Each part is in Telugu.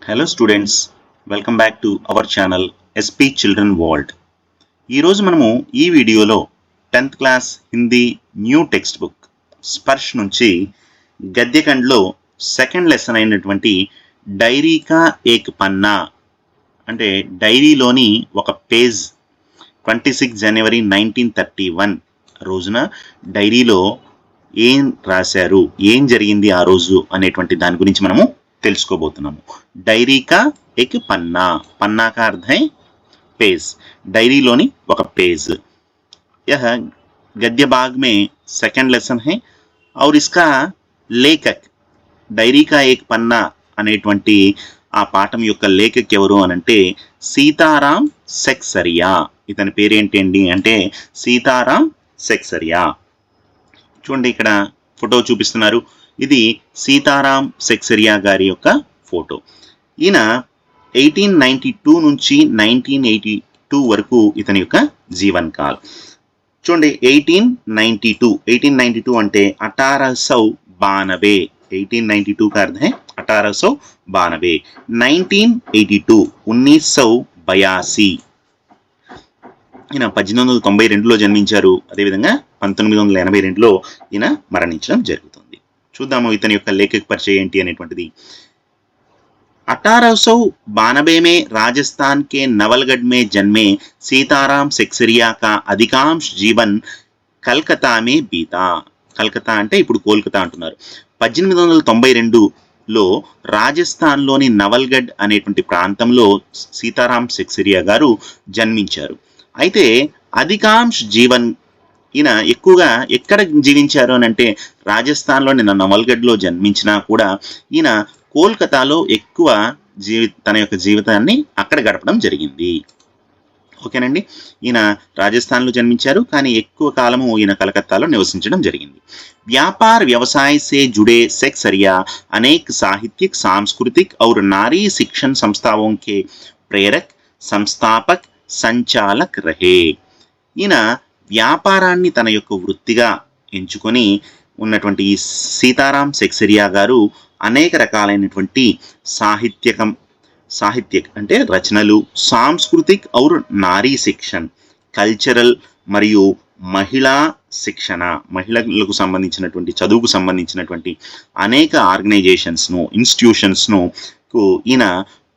Hello students, welcome back to our channel SP children world. ఈరోజు మనము ఈ వీడియోలో 10th class Hindi new text book Sparsh నుంచి గద్యఖండ్లో సెకండ్ లెసన్ అయినటువంటి డైరీ కా ఏక్ పన్నా అంటే డైరీలోని ఒక పేజ్ 26 జనవరి 1931 రోజున డైరీలో ఏం రాశారు, ఏం జరిగింది ఆ రోజు అనేటువంటి దాని గురించి మనము తెలుసుకోబోతున్నాము. డైరీ కా एक पन्ना, पन्ना का अर्थ है पेज, డైరీలోని ఒక పేజ్. यह गद्य भाग में सेकंड लेसन है और इसका लेखक డైరీ కా ఏక్ పన్నా అనేటువంటి ఆ పాఠం యొక్క లేఖక్ ఎవరు అనంటే సీతారాం సెక్సరియా. ఇతని పేరేంటండి అంటే సీతారాం సెక్సరియా. చూడండి, ఇక్కడ ఫోటో చూపిస్తున్నారు. ఇది సీతారాం సెక్సరియా గారి యొక్క ఫోటో. ఈయన 1892 నుంచి 1982 వరకు ఇతని యొక్క జీవన్ కాల్. చూడండి, 1892 అంటే 1892. 1892 का अर्थ है 1892. 1982 1982. ఈయన 1892లో జన్మించారు. అదేవిధంగా 1982లో ఈయన మరణించడం జరుగుతుంది. చూద్దాము ఇతని యొక్క లేఖక పరిచయం ఏంటి అనేటువంటిది. 1892 में राजस्थान के नवलगढ़ में जन्मे सीताराम सेक्सरिया का अधिकांश जीवन कलकत्ता में बीता. కలకత్తా అంటే ఇప్పుడు కోల్కతా అంటున్నారు. 1892లో రాజస్థాన్లోని నవల్గఢ్ అనేటువంటి ప్రాంతంలో సీతారాం సెక్సరియా గారు జన్మించారు. అయితే అధికాంశ్ జీవన్, ఈయన ఎక్కువగా ఎక్కడ జీవించారు అని అంటే రాజస్థాన్లోని నవల్గఢ్లో జన్మించినా కూడా ఈయన కోల్కతాలో ఎక్కువ తన యొక్క జీవితాన్ని అక్కడ గడపడం జరిగింది. ఓకేనండి, ఈయన రాజస్థాన్లో జన్మించారు కానీ ఎక్కువ కాలము ఈయన కలకత్తాలో నివసించడం జరిగింది. व्यापार व्यवसाय से जुड़े सेक्सरिया अनेक साहित्यिक, सांस्कृतिक और नारी शिक्षण संस्थाओं के प्रेरक, संस्थापक, సంచాలక్ రహే. ఈయన వ్యాపారాన్ని తన యొక్క వృత్తిగా ఎంచుకొని ఉన్నటువంటి ఈ సీతారాం సెక్సరియా గారు అనేక రకాలైనటువంటి సాహిత్యక్ అంటే రచనలు, సాంస్కృతిక్ ఔర్ నారీ శిక్షణ, కల్చరల్ మరియు మహిళా శిక్షణ, మహిళలకు సంబంధించినటువంటి చదువుకు సంబంధించినటువంటి అనేక ఆర్గనైజేషన్స్ను, ఇన్స్టిట్యూషన్స్ను ఈయన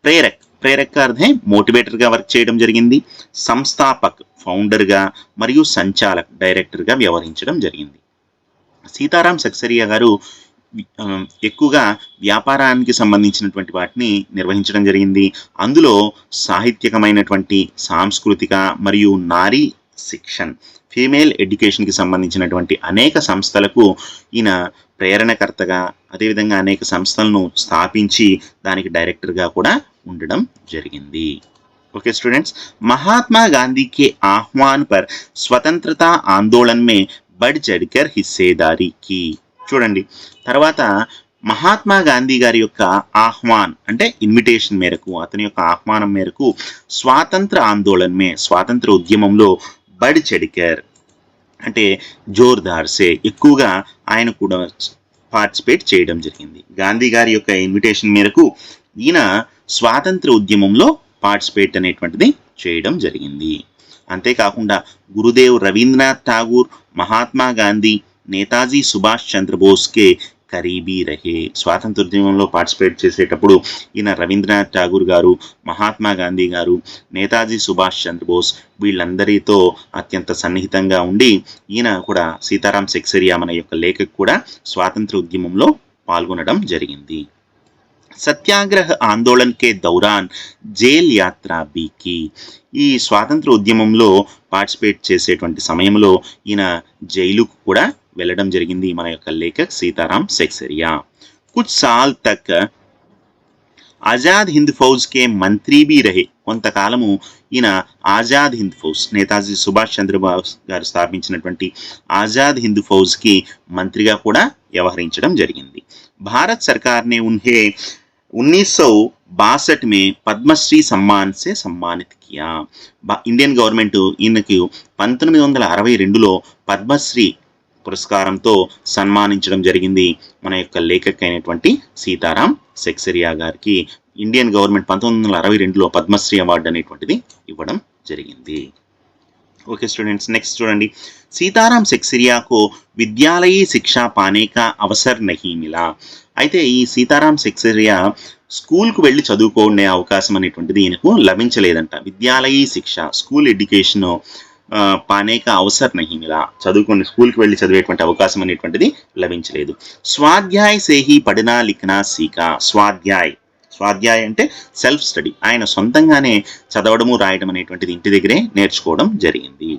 ప్రేరక్ అర్థం మోటివేటర్గా వర్క్ చేయడం జరిగింది. సంస్థాపక్ ఫౌండర్గా మరియు సంచాలక్ డైరెక్టర్గా వ్యవహరించడం జరిగింది. సీతారాం సెక్సరియా గారు ఎక్కువగా వ్యాపారానికి సంబంధించినటువంటి వాటిని నిర్వహించడం జరిగింది. అందులో సాహిత్యకమైనటువంటి, సాంస్కృతిక మరియు నారీ శిక్షణ, ఫీమేల్ ఎడ్యుకేషన్కి సంబంధించినటువంటి అనేక సంస్థలకు ఈయన ప్రేరణకర్తగా, అదేవిధంగా అనేక సంస్థలను స్థాపించి దానికి డైరెక్టర్గా కూడా ఉండడం జరిగింది. ఓకే స్టూడెంట్స్, महात्मा गांधी के आह्वान पर स्वतंत्रता आंदोलन में बढ़ चढ़कर हिस्सेदारी की. చూడండి, తర్వాత మహాత్మా గాంధీ గారి యొక్క ఆహ్వాన్ అంటే ఇన్విటేషన్ మేరకు, అతని యొక్క ఆహ్వానం మేరకు స్వాతంత్ర ఆందోళనమే, స్వాతంత్ర ఉద్యమంలో బడ్ చడికర్ అంటే జోర్దార్ సే ఎక్కువగా ఆయన కూడా పార్టిసిపేట్ చేయడం జరిగింది. గాంధీ గారి యొక్క ఇన్విటేషన్ మేరకు ఈయన స్వాతంత్ర ఉద్యమంలో పార్టిసిపేట్ అనేటువంటిది చేయడం జరిగింది. అంతేకాకుండా గురుదేవ్ రవీంద్రనాథ్ ఠాగూర్, మహాత్మా గాంధీ, నేతాజీ సుభాష్ చంద్రబోస్కే కరీబీ రహే. స్వాతంత్రోద్యమంలో పార్టిసిపేట్ చేసేటప్పుడు ఈయన రవీంద్రనాథ్ ఠాగూర్ గారు, మహాత్మా గాంధీ గారు, నేతాజీ సుభాష్ చంద్రబోస్ వీళ్ళందరితో అత్యంత సన్నిహితంగా ఉండి ఈయన కూడా సీతారాం సెక్సరియా మన యొక్క లేఖకు కూడా స్వాతంత్ర ఉద్యమంలో పాల్గొనడం జరిగింది. సత్యాగ్రహ ఆందోళన్ కే దౌరాన్ జైల్ యాత్రా బీకి. ఈ స్వాతంత్ర ఉద్యమంలో పార్టిసిపేట్ చేసేటువంటి సమయంలో ఈయన జైలుకు కూడా వెళ్ళడం జరిగింది మన యొక్క లేఖక్ సీతారాం సెక్సరియా. కుచ్ సాల్ తక్ ఆజాద్ హింద్ ఫౌజ్ కే మంత్రి బీ రహే. కొంతకాలము ఈయన ఆజాద్ హింద్ ఫౌజ్, నేతాజీ సుభాష్ చంద్రబోస్ గారు స్థాపించినటువంటి ఆజాద్ హింద్ ఫౌజ్కి మంత్రిగా కూడా వ్యవహరించడం జరిగింది. భారత్ సర్కార్నే ఉన్హే 1962 में పద్మశ్రీ సమ్మాన్ సే సమ్మానిత్ కియా. ఇండియన్ గవర్నమెంట్ ఈయనకు 1962లో పద్మశ్రీ పురస్కారంతో సన్మానించడం జరిగింది మన యొక్క లేఖక్ అయినటువంటి సీతారాం సెక్సరియా గారికి ఇండియన్ గవర్నమెంట్ 1962లో పద్మశ్రీ అవార్డు అనేటువంటిది ఇవ్వడం జరిగింది. ओके स्टूडेंट्स, नेक्स्ट చూడండి. సీతారాం సెక్సేరియాకు విద్యాలయీ శిక్ష పానే కా అవసర్ నహీ మిలా. అయితే ఈ సీతారాం సెక్సేరియా స్కూల్కు వెళ్ళి చదువుకునే అవకాశం అనేటువంటిది ఈయనకు లభించలేదంట. విద్యాలయీ శిక్ష, స్కూల్ ఎడ్యుకేషన్ పానే కా అవసర్ నహీ మిలా, చదువుకుని స్కూల్కి వెళ్ళి చదివేటువంటి అవకాశం అనేటువంటిది లభించలేదు. స్వాధ్యాయ్ సే హీ పढ़ना लिखना सीखा. స్వాధ్యాయ అంటే సెల్ఫ్ స్టడీ, ఆయన సొంతంగానే చదవడము రాయడం అనేటువంటిది ఇంటి దగ్గరే నేర్చుకోవడం జరిగింది.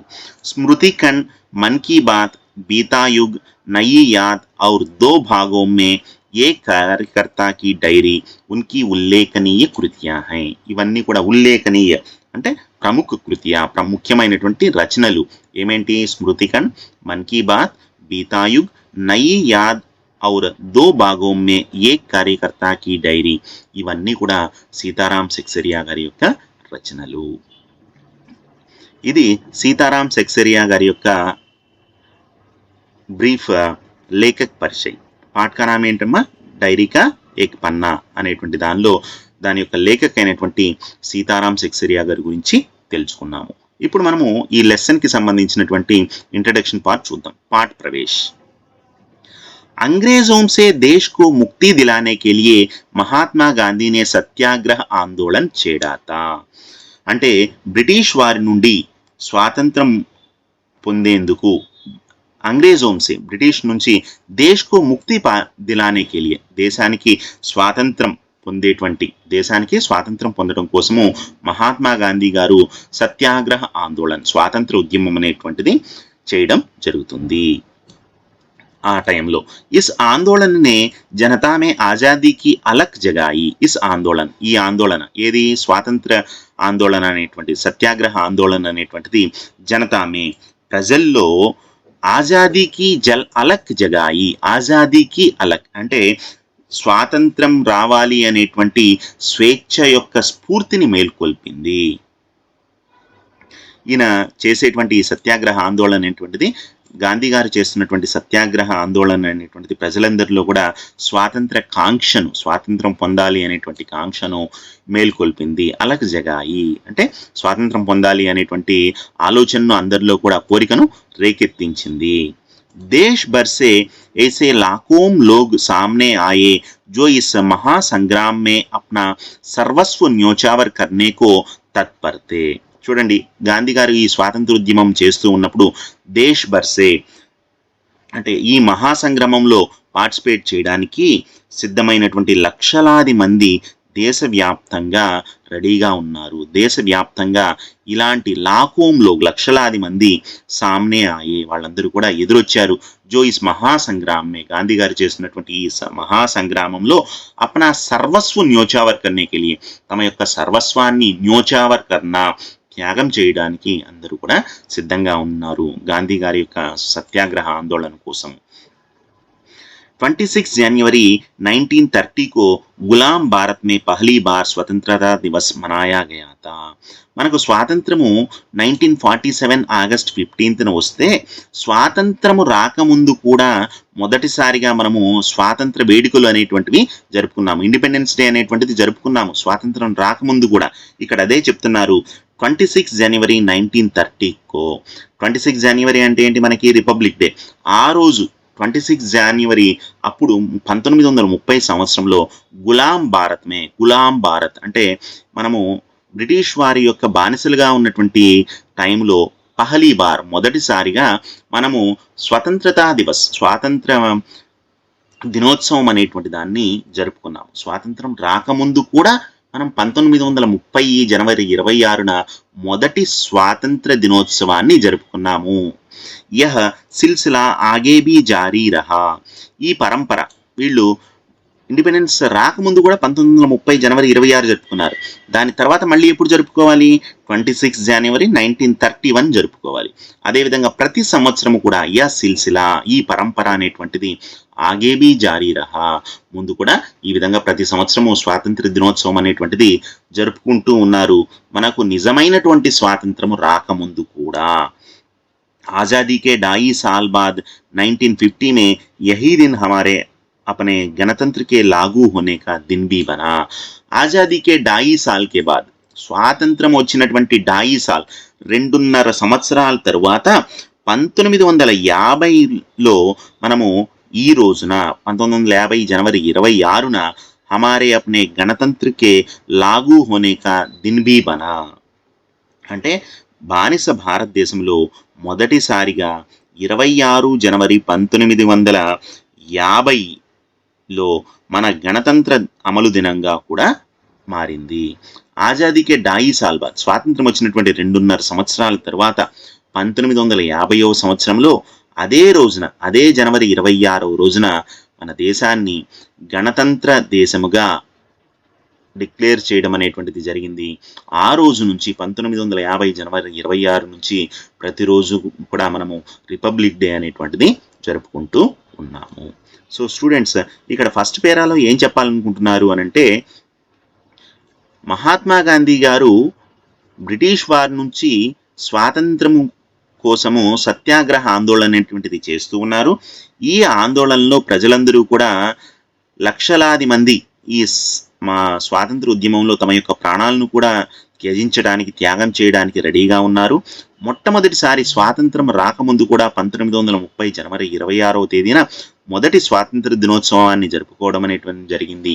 స్మృతి కన్, మన్ కీ బాత్, బీతాయుగ్, నయీ యాద్ और 2 भागों में ఏ కార్యకర్తా కి డైరీ ఉన్కి ఉల్లేఖనీయ కృత్యా హై. ఇవన్నీ కూడా ఉల్లేఖనీయ అంటే ప్రముఖ కృత్య, ముఖ్యమైనటువంటి రచనలు ఏమేంటి? స్మృతికన్, మన్ కీ బాత్, బీతాయుగ్, నయీ యాద్ और 2 भागों में एक कार्यकर्ता की డైరీ, ఇవన్నీ కూడా సీతారాం సెక్సేరియా గారి యొక్క రచనలు. ఇది సీతారాం సెక్సేరియా గారి యొక్క బ్రీఫ్ లేఖక్ పరిచయ్. పాఠ కా నామ్ ఏంటమ్మా? డైరీ కా ఏక్ పన్నా అనేటువంటి దాని యొక్క లేఖక్ అయినటువంటి సీతారాం సెక్సేరియా గారి గురించి తెలుసుకున్నాము. ఇప్పుడు మనము ఈ లెసన్ కి సంబంధించినటువంటి ఇంట్రడక్షన్ పార్ట్ చూద్దాం. పాఠ ప్రవేశ్. अंग्रेजों से देश को मुक्ति दिलाने के लिए महात्मा गांधी ने सत्याग्रह आंदोलन छेड़ा था. అంటే బ్రిటిష్ వారి నుండి స్వాతంత్రం పొందేందుకు అంగ్రేజోంసే బ్రిటిష్ నుంచి దేశ్కు ముక్తి దిలానే కే లియే, దేశానికి స్వాతంత్రం పొందడం కోసము మహాత్మా గాంధీ గారు సత్యాగ్రహ ఆందోళన్, స్వాతంత్ర ఉద్యమం అనేటువంటిది చేయడం జరుగుతుంది. ఆ టైంలో ఇస్ ఆందోళననే జనతా మే ఆజాదీ కి అలక్ జగాయి. ఈ ఆందోళన ఏది? స్వాతంత్ర ఆందోళన అనేటువంటి, సత్యాగ్రహ ఆందోళన అనేటువంటిది జనతా మే, ప్రజల్లో ఆజాదీకి అలక్ జగాయి. ఆజాదీకి అలక్ అంటే స్వాతంత్రం రావాలి అనేటువంటి స్వేచ్ఛ యొక్క స్ఫూర్తిని మేల్కొల్పింది. ఈయన చేసేటువంటి సత్యాగ్రహ ఆందోళన అనేటువంటిది, గాంధీ గారు చేస్తున్నటువంటి సత్యాగ్రహ ఆందోళన అనేటువంటిది ప్రజలందరిలో కూడా స్వాతంత్రం పొందాలి అనేటువంటి కాంక్షను మేల్కొల్పింది. అలక్ జగాయి అంటే స్వాతంత్రం పొందాలి అనేటువంటి ఆలోచనను అందరిలో కూడా, కోరికను రేకెత్తించింది. देश भर से ऐसे लाखों लोग सामने आए जो इस महासंग्राम में अपना सर्वस्व न्योछावर करने को तत्पर थे. చూడండి, గాంధీ గారు ఈ స్వాతంత్రోద్యమం చేస్తూ ఉన్నప్పుడు దేశ్ బర్సే అంటే ఈ మహాసంగ్రామంలో పార్టిసిపేట్ చేయడానికి సిద్ధమైనటువంటి లక్షలాది మంది దేశవ్యాప్తంగా రెడీగా ఉన్నారు. దేశవ్యాప్తంగా ఇలాంటి లాఖోంలో లక్షలాది మంది సామ్నే ఆయే, వాళ్ళందరూ కూడా ఎదురొచ్చారు. జో ఇస్ మహాసంగ్రామే, గాంధీ గారు చేస్తున్నటువంటి ఈ మహాసంగ్రామంలో అప్నా సర్వస్వ న్యోచావర్ కర్నే కే లియే, తమ యొక్క సర్వస్వాన్ని న్యోచావర్ కర్నా, త్యాగం చేయడానికి అందరూ కూడా సిద్ధంగా ఉన్నారు గాంధీ గారి యొక్క సత్యాగ్రహ ఆందోళన కోసం. 26 जनवरी 1930 को गुलाम भारत में पहली बार स्वतंत्रता दिवस मनाया गया था. మనకు స్వాతంత్రము 1947 ఆగస్ట్ 15న వస్తే, స్వాతంత్రము రాకముందు కూడా మొదటిసారిగా మనము స్వాతంత్ర వేడుకలు అనేటువంటివి జరుపుకున్నాము. ఇండిపెండెన్స్ డే అనేటువంటిది జరుపుకున్నాము స్వాతంత్రం రాకముందు కూడా. ఇక్కడ అదే చెప్తున్నారు. 26 జనవరి 1930 26 జనవరి అంటే ఏంటి? మనకి రిపబ్లిక్ డే. ఆ రోజు 26 జనవరి అప్పుడు 1930 సంవత్సరంలో గులాం భారత్ అంటే మనము బ్రిటిష్ వారి యొక్క బానిసలుగా ఉన్నటువంటి టైంలో పహలీ బార్, మొదటిసారిగా మనము స్వాతంత్ర దినోత్సవం అనేటువంటి దాన్ని జరుపుకున్నాము. స్వాతంత్రం రాకముందు కూడా మనం 1930 జనవరి 26న మొదటి స్వాతంత్ర దినోత్సవాన్ని జరుపుకున్నాము. యహ సిల్సిలా ఆగే భీ జారీ రహా. ఈ పరంపర వీళ్ళు ఇండిపెండెన్స్ రాకముందు కూడా 1930 జనవరి 26 జరుపుకున్నారు. దాని తర్వాత మళ్ళీ ఎప్పుడు జరుపుకోవాలి? 26 జనవరి 1931 జరుపుకోవాలి. అదేవిధంగా ప్రతి సంవత్సరము కూడా యా సిల్సిలా, ఈ పరంపర అనేటువంటిది ఆగే భీ జారీ రహా, ముందు కూడా ఈ విధంగా ప్రతి సంవత్సరము స్వాతంత్ర దినోత్సవం అనేటువంటిది జరుపుకుంటూ ఉన్నారు. మనకు నిజమైనటువంటి స్వాతంత్రము రాకముందు కూడా. आज़ादी के 2.5 साल बाद 1950 में यही दिन हमारे अपने गणतंत्र के लागू होने का दिन भी बना. ఆజాదీకే 2.5 సాల్ కే బాద్, స్వాతంత్రం వచ్చినటువంటి 2.5 సాల్ 2.5 సంవత్సరాల తరువాత 1950లో మనము ఈ రోజున 1950 జనవరి 26న హమారే అప్నే గణతంత్ర కే లాగు హోనే కా దిన్ భీ బనా. అంటే బానిస భారతదేశంలో మొదటిసారిగా 26 జనవరి 1950లో మన గణతంత్ర అమలు దినంగా కూడా మారింది. ఆజాదీకే 2.5 సాల్ బాద్, స్వాతంత్రం వచ్చినటువంటి 2.5 సంవత్సరాల తర్వాత 1950వ సంవత్సరంలో అదే రోజున, అదే జనవరి 26వ రోజున మన దేశాన్ని గణతంత్ర దేశముగా డిక్లేర్ చేయడం అనేటువంటిది జరిగింది. ఆ రోజు నుంచి 1950 జనవరి 26 నుంచి ప్రతిరోజు కూడా మనము రిపబ్లిక్ డే అనేటువంటిది జరుపుకుంటూ ఉన్నాము. సో స్టూడెంట్స్, ఇక్కడ ఫస్ట్ పేరాలో ఏం చెప్పాలనుకుంటున్నారు అనంటే, మహాత్మా గాంధీ గారు బ్రిటిష్ వారి నుంచి స్వాతంత్రం కోసము సత్యాగ్రహ ఆందోళన అనేటువంటిది చేస్తూ ఉన్నారు. ఈ ఆందోళనలో ప్రజలందరూ కూడా లక్షలాది మంది ఈ మా స్వాతంత్ర ఉద్యమంలో తమ యొక్క ప్రాణాలను కూడా త్యజించడానికి, త్యాగం చేయడానికి రెడీగా ఉన్నారు. మొట్టమొదటిసారి స్వాతంత్రం రాకముందు కూడా 1930 జనవరి 26వ తేదీన మొదటి స్వాతంత్ర దినోత్సవాన్ని జరుపుకోవడం అనేటువంటి జరిగింది.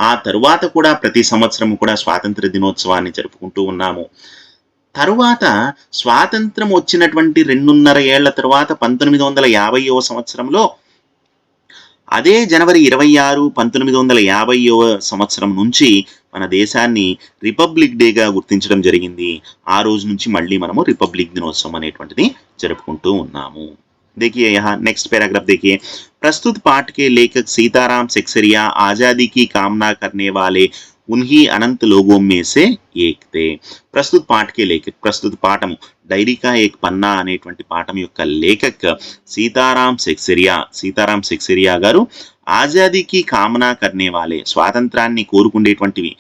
ఆ తరువాత కూడా ప్రతి సంవత్సరం కూడా స్వాతంత్ర దినోత్సవాన్ని జరుపుకుంటూ ఉన్నాము. తరువాత స్వాతంత్రం వచ్చినటువంటి 2.5 ఏళ్ల తరువాత 1950వ సంవత్సరంలో అదే జనవరి 26, 1950వ సంవత్సరం నుంచి మన దేశాన్ని రిపబ్లిక్ డేగా గుర్తించడం జరిగింది. ఆ రోజు నుంచి మళ్ళీ మనము రిపబ్లిక్ దినోత్సవం అనేటువంటిది జరుపుకుంటూ ఉన్నాము. देखिए यहाँ नेक्स्ट पैराग्राफ देखिए, प्रस्तुत पाठ के लेखक सीताराम सेक्सरिया आजादी की कामना करने वाले उन्हीं अनंत लोगों में से एक थे. ప్రస్తుత పాఠ కే లేఖక్, ప్రస్తుత పాఠము డైరీ కా ఏక్ పన్నా అనేటువంటి పాఠం యొక్క లేఖక్ సీతారాం సెక్సరియా గారు ఆజాదీకి కామనా కర్నే వాలే, స్వాతంత్రాన్ని కోరుకునేటువంటివి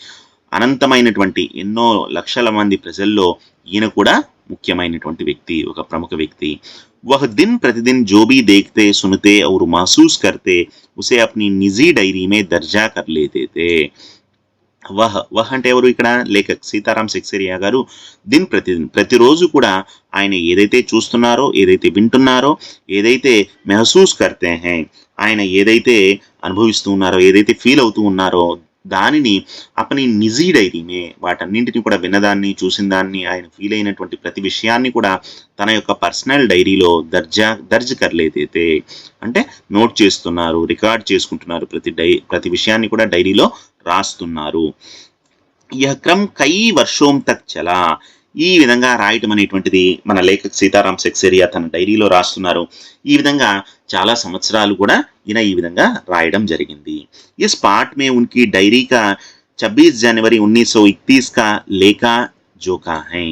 అనంతమైనటువంటి ఎన్నో లక్షల మంది ప్రజల్లో ఈయన కూడా ముఖ్యమైనటువంటి వ్యక్తి, ఒక ప్రముఖ వ్యక్తి. वह दिन प्रतिदिन जो भी देखते, सुनते और महसूस करते उसे अपनी निजी डायरी में दर्जा कर लेते थे. వహ్ అంటే ఎవరు ఇక్కడ? లేఖక్ సీతారాం సెక్సరియా గారు దిన్ ప్రతిదిన్, ప్రతిరోజు కూడా ఆయన ఏదైతే చూస్తున్నారో, ఏదైతే వింటున్నారో, ఏదైతే మెహసూస్ కర్తే హై, ఆయన ఏదైతే అనుభవిస్తూ ఉన్నారో, ఏదైతే ఫీల్ అవుతూ ఉన్నారో దానిని అపని నిజీ డైరీమే, వాటన్నింటినీ కూడా విన్నదాన్ని, చూసిన దాన్ని, ఆయన ఫీల్ అయినటువంటి ప్రతి విషయాన్ని కూడా తన యొక్క పర్సనల్ డైరీలో దర్జ్ కర్లేదైతే అంటే నోట్ చేస్తున్నారు, రికార్డ్ చేసుకుంటున్నారు, ప్రతి విషయాన్ని కూడా డైరీలో రాస్తున్నారు. యహ్ క్రమ్ కై వర్షోం తక్ చలా, ఈ విధంగా రాయటం అనేటువంటిది మన లేఖక్ సీతారాం సెక్సరియా తన డైరీలో రాస్తున్నారు. ఈ విధంగా చాలా సంవత్సరాలు కూడా ఈయన ఈ విధంగా రాయడం జరిగింది. ఇస్ పాఠ్ మే ఉన్కి డైరీ కా 26 జనవరి 1931 కా లేఖా జోకా హై.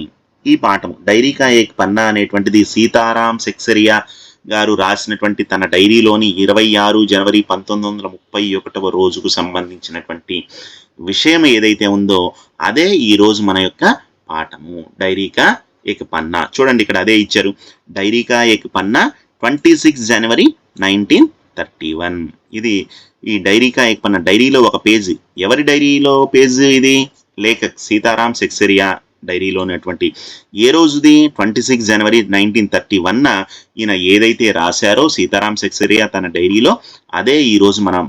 ఈ పాఠం డైరీ కా ఏక్ పన్నా అనేటువంటిది సీతారాం సెక్సరియా గారు రాసినటువంటి తన డైరీలోని 26 జనవరి 1931వ రోజుకు సంబంధించినటువంటి విషయం ఏదైతే ఉందో అదే ఈ రోజు మన యొక్క పాఠము. డైరీ కా ఏక్ పన్నా, చూడండి ఇక్కడ అదే ఇచ్చారు, డైరీ కా ఏక్ పన్నా 26 జనవరి 1931. ఇది ఈ డైరీ కా ఏక్ పన్నా, డైరీలో ఒక పేజీ. ఎవరి డైరీలో పేజీ ఇది? లేఖక్ సీతారాం సెక్సరియా డైరీలో ఉన్నటువంటి ఏ రోజుది? 26 జనవరి 1931న ఈయన ఏదైతే రాశారో సీతారాం సెక్సరియా తన డైరీలో అదే ఈరోజు మనం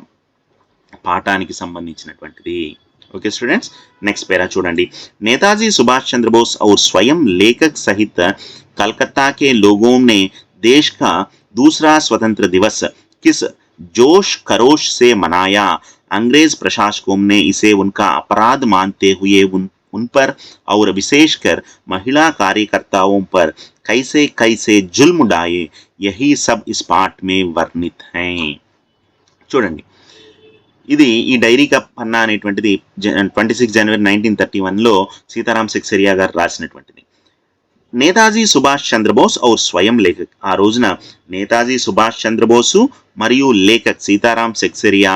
పాఠానికి సంబంధించినటువంటిది. ओके स्टूडेंट्स, नेक्स्ट पैरा చూడండి. नेताजी सुभाष चंद्र बोस और स्वयं लेखक सहित कलकत्ता के लोगों ने देश का दूसरा स्वतंत्र दिवस किस जोश खरोश से मनाया. अंग्रेज प्रशासकों ने इसे उनका अपराध मानते हुए उन पर और विशेषकर महिला कार्यकर्ताओं पर कैसे कैसे जुल्म ढाए, यही सब इस पाठ में वर्णित हैं. చూడండి, ఇది ఈ డైరీ కా పన్నా అనేటువంటిది 26 జనవరి 1931లో సీతారాం సెక్సరియా గారు రాసినటువంటిది. నేతాజీ సుభాష్ చంద్రబోస్ ఔర్ స్వయం లేఖక్, ఆ రోజున నేతాజీ సుభాష్ చంద్రబోసు మరియు లేఖక్ సీతారాం సెక్సరియా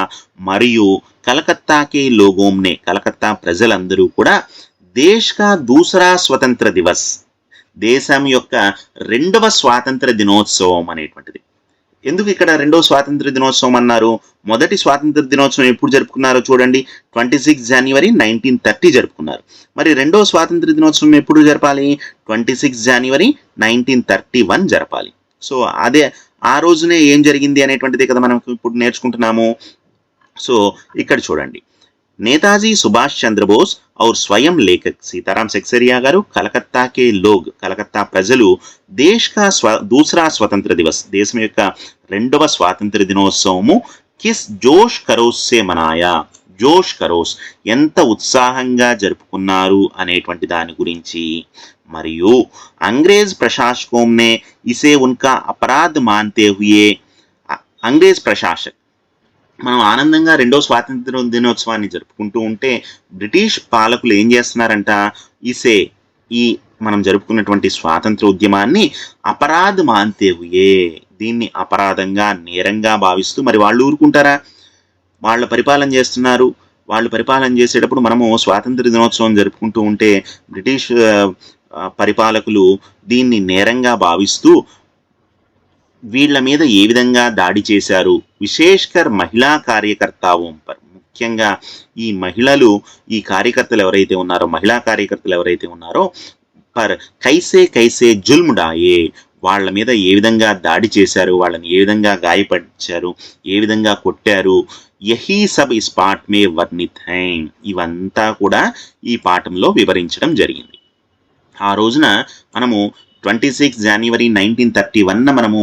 మరియు కలకత్తాకే లోగోంనే, కలకత్తా ప్రజలందరూ కూడా దేశ్ కా దూసరా స్వతంత్ర దివస్, దేశం యొక్క 2వ స్వాతంత్ర దినోత్సవం అనేటువంటిది ఎందుకు ఇక్కడ రెండో స్వాతంత్ర దినోత్సవం అన్నారు? మొదటి స్వాతంత్ర దినోత్సవం ఎప్పుడు జరుపుకున్నారో చూడండి, 26 జనవరి 1930 జరుపుకున్నారు. మరి రెండో స్వాతంత్ర దినోత్సవం ఎప్పుడు జరపాలి? 26 జనవరి 1931 జరపాలి. సో అదే ఆ రోజునే ఏం జరిగింది అనేటువంటిది కదా మనం ఇప్పుడు నేర్చుకుంటున్నాము. సో ఇక్కడ చూడండి, नेताजी सुभाष चंद्र बोस और स्वयं लेखक सीताराम सेक्सरिया गारू कलकत्ता के लोग कलकत्ता प्रजलु देश का दूसरा स्वतंत्र दिवस देश में రెండవ స్వాతంత్ర దినోత్సవము కిస్ జోష్ కరోస్ సే మనాయా, జోష్ కరోస్ ఎంత ఉత్సాహంగా జరుపుకున్నారు అనేటువంటి దాని గురించి, మరియు అంగ్రేజ్ ప్రశాసకోं ने इसे उनका अपराध मानते हुए అంగ్రేజ్ ప్రశాసక్ మనం ఆనందంగా రెండో స్వాతంత్ర దినోత్సవాన్ని జరుపుకుంటూ ఉంటే బ్రిటిష్ పాలకులు ఏం చేస్తున్నారంట, ఈ మనం జరుపుకున్నటువంటి స్వాతంత్ర ఉద్యమాన్ని అపరాధ మాన్తే హుయే, దీన్ని అపరాధంగా నేరంగా భావిస్తూ, మరి వాళ్ళు ఊరుకుంటారా? వాళ్ళ పరిపాలన చేస్తున్నారు, వాళ్ళు పరిపాలన చేసేటప్పుడు మనము స్వాతంత్ర దినోత్సవం జరుపుకుంటూ ఉంటే బ్రిటిష్ పరిపాలకులు దీన్ని నేరంగా భావిస్తూ వీళ్ళ మీద ఏ విధంగా దాడి చేశారు, విశేషకర్ మహిళా కార్యకర్తావం పర్, ముఖ్యంగా ఈ మహిళలు, ఈ కార్యకర్తలు ఎవరైతే ఉన్నారో, మహిళా కార్యకర్తలు ఎవరైతే ఉన్నారో పర్ కైసే కైసే జుల్మ్ డాయే, వాళ్ళ మీద ఏ విధంగా దాడి చేశారు, వాళ్ళని ఏ విధంగా గాయపరిచారు, ఏ విధంగా కొట్టారు, యహీ సబ్ ఇస్ పాఠ్ మే వర్ణిత్ హై, ఇవంతా కూడా ఈ పాఠంలో వివరించడం జరిగింది. ఆ రోజున మనము 26 జనవరి 1931 మనము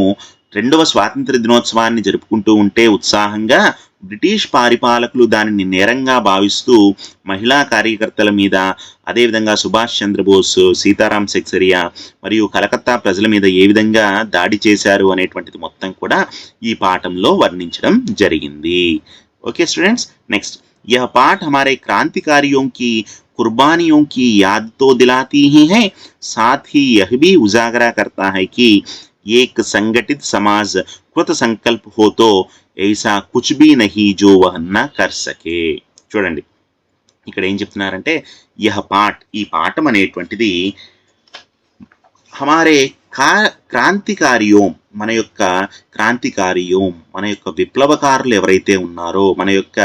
రెండవ స్వాతంత్ర దినోత్సవాన్ని జరుపుకుంటూ ఉంటే ఉత్సాహంగా బ్రిటిష్ పరిపాలకులు దానిని నేరంగా భావిస్తూ మహిళా కార్యకర్తల మీద, అదేవిధంగా సుభాష్ చంద్రబోస్, సీతారాం సెక్సరియా మరియు కలకత్తా ప్రజల మీద ఏ విధంగా దాడి చేశారు అనేటువంటిది మొత్తం కూడా ఈ పాఠంలో వర్ణించడం జరిగింది. ఓకే స్టూडेंट्स, नेक्स्ट यह पाठ हमारे क्रांतिकारियों की कुर्बानियों की याद तो दिलाती ही है, साथ ही यह भी उजागर करता है कि एक संगठित समाज कृत संकल्प हो तो ऐसा कुछ भी नहीं जो वह न कर सके. చూడండి ఇక్కడ ఏం చెప్తున్నారంటే, యహ పాఠ్, ఈ పాఠం అనేటువంటిది హమారే క్రాంతికారియోం, మన యొక్క క్రాంతికారియోం, మన యొక్క విప్లవకారులు ఎవరైతే ఉన్నారో, మన యొక్క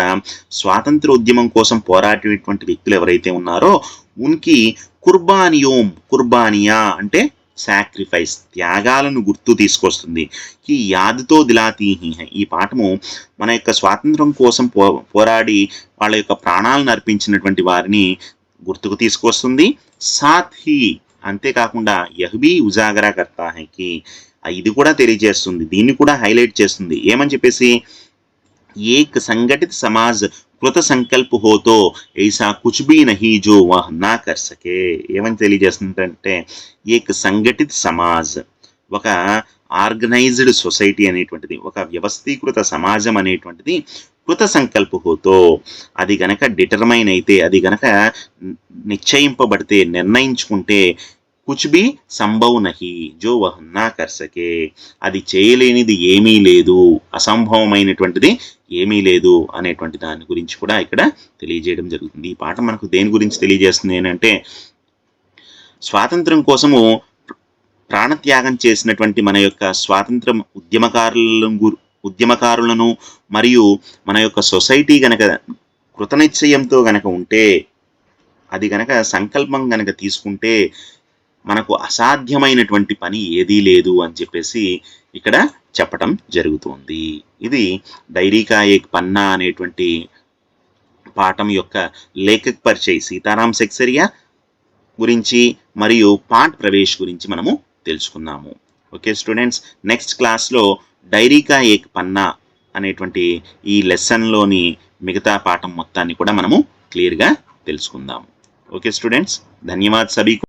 స్వాతంత్ర ఉద్యమం కోసం పోరాడేటువంటి వ్యక్తులు ఎవరైతే ఉన్నారో, ఉన్కి కుర్బానియోం, కుర్బానియా అంటే సాక్రిఫైస్, త్యాగాలను గుర్తు తీసుకొస్తుంది. ఈ యాదుతో దిలాతీ హై, ఈ పాఠము మన యొక్క స్వాతంత్రం కోసం పోరాడి వాళ్ళ యొక్క ప్రాణాలను అర్పించినటువంటి వారిని గుర్తుకు తీసుకొస్తుంది. సాత్ హీ, అంతేకాకుండా యహ్బీ ఉజాగరా కర్తా హై కి, ఇది కూడా తెలియజేస్తుంది, దీన్ని కూడా హైలైట్ చేస్తుంది. ఏమని చెప్పేసి, ఏక్ సంఘటిత సమాజ్ కృత సంకల్ప హోతో ఐసా కుచ్ భీ నహీ జో వహ్ నా కర్ సకే, ఏమని తెలియజేస్తుందంటే, ఏక్ సంఘటిత సమాజ్, ఒక ఆర్గనైజ్డ్ సొసైటీ అనేటువంటిది, ఒక వ్యవస్థీకృత సమాజం అనేటువంటిది కృత సంకల్ప హోతో, అది గనక డిటర్మైన్ అయితే, అది గనక నిశ్చయింపబడితే, నిర్ణయించుకుంటే, కుచ్ భీ సంభవ్ నహీ జో వహ్ నా కర్ సకే, అది చేయలేనిది ఏమీ లేదు, అసంభవమైనటువంటిది ఏమీ లేదు అనేటువంటి దాని గురించి కూడా ఇక్కడ తెలియజేయడం జరుగుతుంది. ఈ పాఠం మనకు దేని గురించి తెలియజేస్తుంది ఏంటంటే, స్వాతంత్రం కోసము ప్రాణత్యాగం చేసినటువంటి మన యొక్క స్వాతంత్ర ఉద్యమకారులను మరియు మన యొక్క సొసైటీ గనక కృతనిశ్చయంతో గనక ఉంటే, అది గనక సంకల్పం గనక తీసుకుంటే మనకు అసాధ్యమైనటువంటి పని ఏదీ లేదు అని చెప్పేసి ఇక్కడ చెప్పడం జరుగుతుంది. ఇది డైరీ కా ఏక్ పన్నా అనేటువంటి పాఠం యొక్క లేఖక్ పరిచయ్ సీతారాం సెక్సరియా గురించి మరియు పాఠ్ ప్రవేశ్ గురించి మనము తెలుసుకున్నాము. ఓకే స్టూడెంట్స్, నెక్స్ట్ క్లాస్లో డైరీ కా ఏక్ పన్నా అనేటువంటి ఈ లెసన్లోని మిగతా పాఠం మొత్తాన్ని కూడా మనము క్లియర్గా తెలుసుకుందాము. ఓకే స్టూడెంట్స్, ధన్యవాద్ సభీ.